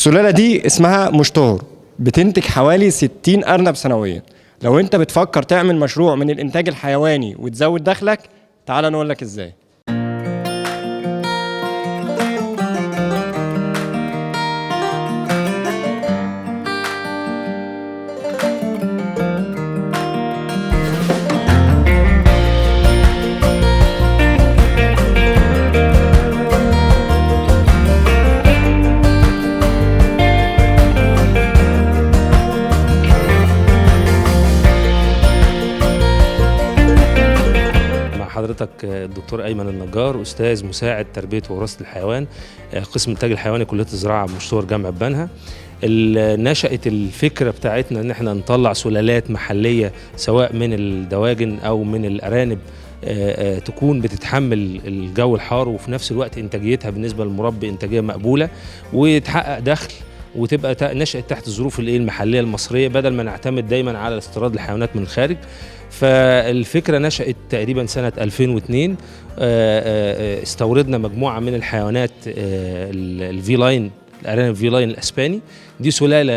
السلالة دي اسمها مشتهر، بتنتج حوالي 60 أرنب سنويا. لو انت بتفكر تعمل مشروع من الإنتاج الحيواني وتزود دخلك، تعال نقول لك ازاي. حضرتك الدكتور أيمن النجار، أستاذ مساعد تربية ووراثة الحيوان، قسم الإنتاج الحيواني كلية الزراعة بمشتهر جامعة بنها. نشأت الفكرة بتاعتنا إن احنا نطلع سلالات محلية سواء من الدواجن أو من الأرانب تكون بتتحمل الجو الحار، وفي نفس الوقت إنتاجيتها بالنسبة للمربي إنتاجية مقبولة وتحقق دخل، وتبقى نشأت تحت الظروف المحلية المصرية بدل ما نعتمد دايما على استيراد الحيوانات من الخارج. فالفكرة نشأت تقريبا سنة 2002. استوردنا مجموعة من الحيوانات الفي لاين، الأرانب في لاين الأسباني. دي سلالة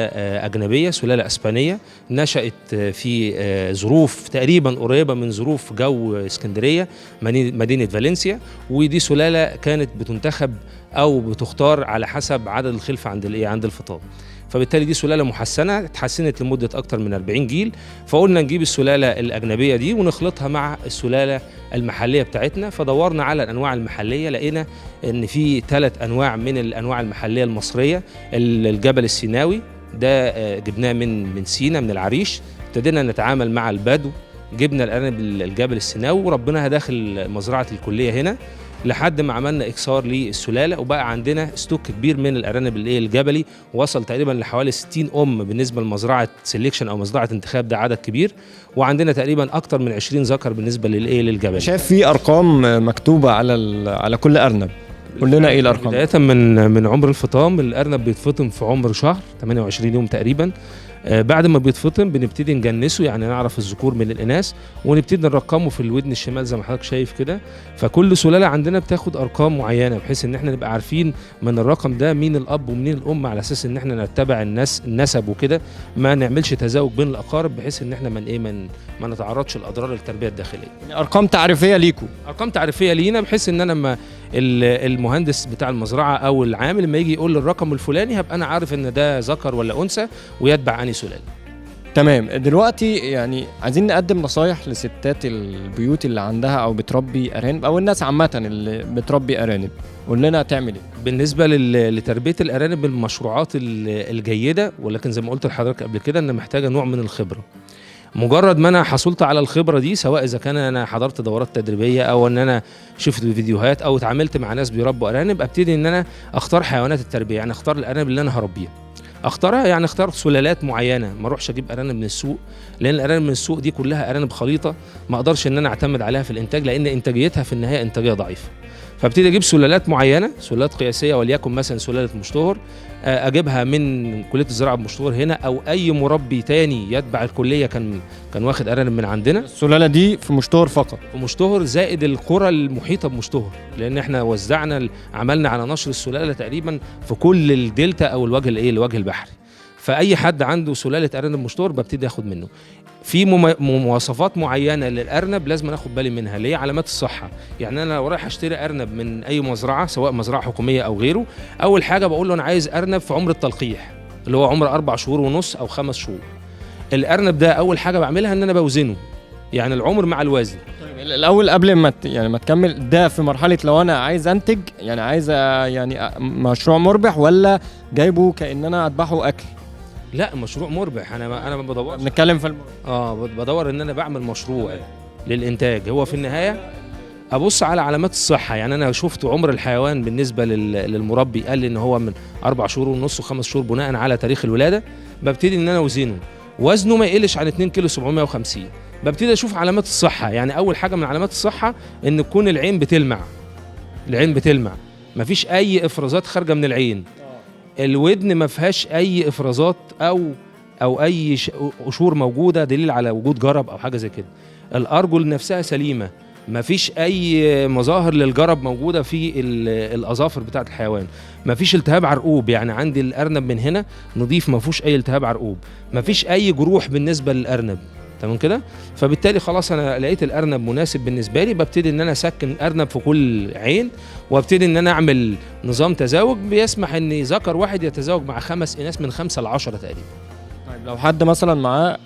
أجنبية، سلالة أسبانية، نشأت في ظروف تقريبا قريبة من ظروف جو اسكندرية مدينة فالنسيا. ودي سلالة كانت بتنتخب أو بتختار على حسب عدد الخلفة عند الفطام. فبالتالي دي سلالة محسنة اتحسنت لمدة أكتر من 40 جيل. فقلنا نجيب السلالة الأجنبية دي ونخلطها مع السلالة المحلية بتاعتنا. فدورنا على الأنواع المحلية، لقينا إن في 3 أنواع من الأنواع المحلية المصرية. الجبل السيناوي ده جبناه من سينا، من العريش. ابتدينا نتعامل مع البدو، جبنا الأرنب الجبل السيناوي وربناها داخل مزرعة الكلية هنا لحد ما عملنا إكسار للسلالة، وبقى عندنا ستوك كبير من الأرانب الجبلي، وصل تقريبا لحوالي 60 بالنسبة لمزرعة سيليكشن أو مزرعة انتخاب، ده عدد كبير. وعندنا تقريبا أكتر من 20 ذكر بالنسبة للجبلي. شايف في أرقام مكتوبة على كل أرنب، قول لنا إيه الأرقام؟ بداية من عمر الفطام، الأرنب بيتفطم في عمر شهر 28 يوم تقريبا. بعد ما بيتفطم بنبتدي نجنسه، يعني نعرف الذكور من الإناث، ونبتدي نرقمه في الودن الشمال زي ما حضرتك شايف كده. فكل سلالة عندنا بتاخد أرقام معينة بحيث إن احنا نبقى عارفين من الرقم ده مين الأب ومين الأم، على أساس إن احنا نتبع النسب وكده، ما نعملش تزاوج بين الأقارب بحيث إن احنا ما نتعرضش لأضرار التربية الداخلية. يعني أرقام تعريفية ليكم؟ أرقام تعريفية لينا، بحيث إن أنا المهندس بتاع المزرعة أو العامل لما يجي يقول الرقم الفلاني هبقى أنا عارف إن ده ذكر ولا أنثى ويتبع أنهي سلالة. تمام. دلوقتي يعني عايزين نقدم نصايح لستات البيوت اللي عندها او بتربي ارانب، او الناس عامه اللي بتربي ارانب، قول لنا تعمل ايه بالنسبه لتربيه الارانب. المشروعات الجيده، ولكن زي ما قلت لحضرتك قبل كده ان محتاجه نوع من الخبره. مجرد ما انا حصلت على الخبره دي، سواء اذا كان انا حضرت دورات تدريبيه او ان انا شفت فيديوهات او اتعاملت مع ناس بيربوا ارانب، ابتدي ان انا اختار حيوانات التربيه، يعني اختار الارانب اللي انا هربيها. اختارها يعني اختار سلالات معينه، ما اروحش اجيب ارانب من السوق، لان الارانب من السوق دي كلها ارانب خليطه، ما اقدرش ان انا اعتمد عليها في الانتاج، لان انتاجيتها في النهايه انتاجيه ضعيفه. فابتدي اجيب سلالات معينه، سلالات قياسيه، وليكن مثلا سلاله مشتهر، اجيبها من كليه الزراعه بمشتهر هنا، او اي مربي تاني يتبع الكليه كان واخد ارانب من عندنا. السلاله دي في مشتهر فقط؟ في مشتهر زائد القرى المحيطه بمشتهر، لان احنا وزعنا عملنا على نشر السلاله تقريبا في كل الدلتا او الوجه البحري. فاي حد عنده سلاله ارنب مشتهر ببتدي اخد منه. في مواصفات معينه للارنب لازم اخد بالي منها، اللي هي علامات الصحه. يعني انا لو رايح اشتري ارنب من اي مزرعه، سواء مزرعه حكوميه او غيره، اول حاجه بقول له انا عايز ارنب في عمر التلقيح، اللي هو عمر 4 شهور ونص او 5 شهور. الارنب ده اول حاجه بعملها ان انا بوزنه، يعني العمر مع الوزن. طيب الاول قبل ما ما تكمل، ده في مرحله لو انا عايز انتج، يعني عايز يعني مشروع مربح، ولا جايبه كأن انا اذبحه اكل؟ لا، مشروع مربح. انا ما بدورش، بنتكلم في بدور ان انا بعمل مشروع للانتاج. هو في النهايه ابص على علامات الصحه، يعني انا شفت عمر الحيوان بالنسبه للمربي قال لي ان هو من 4 شهور ونص و5 شهور بناء على تاريخ الولاده. ببتدي ان انا اوزنه، وزنه ما يقلش عن 2 كيلو 750. ببتدي اشوف علامات الصحه، يعني اول حاجه من علامات الصحه ان تكون العين بتلمع، مفيش اي افرازات خارجه من العين. الودن ما فيهاش اي افرازات او اي قشور موجوده، دليل على وجود جرب او حاجه زي كده. الارجل نفسها سليمه، مفيش اي مظاهر للجرب موجوده في الاظافر بتاعه الحيوان، مفيش التهاب عرقوب، يعني عندي الارنب من هنا نظيف ما فيهوش اي التهاب عرقوب، مفيش اي جروح بالنسبه للارنب، تمام كده. فبالتالي خلاص انا لقيت الارنب مناسب بالنسبه لي، ببتدي ان انا اسكن ارنب في كل عين، وابتدي ان انا اعمل نظام تزاوج بيسمح ان ذكر واحد يتزاوج مع 5 اناث من 5 ل 10 تقريبا. طيب لو حد مثلا معاه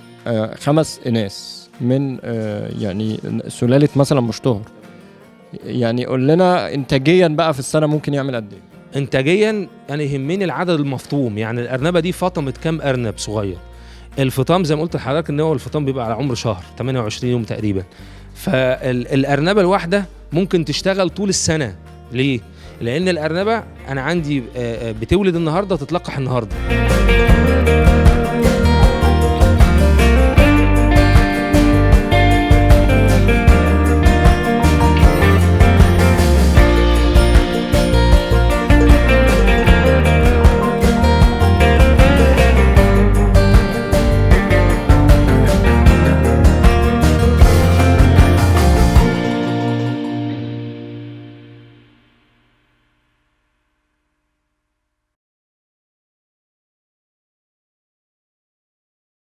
5 اناث من يعني سلاله مثلا مشطهر، يعني قول لنا انتاجيا بقى في السنه ممكن يعمل قد ايه؟ انتاجيا انا يهمني العدد المفطوم، يعني الارنبه دي فطمت كام ارنب صغير. الفطام زي ما قلت لحضرتك ان هو الفطام بيبقى على عمر شهر 28 يوم تقريبا، فالارنبه الواحده ممكن تشتغل طول السنه. ليه؟ لان الارنبه انا عندي بتولد النهارده تتلقح النهارده.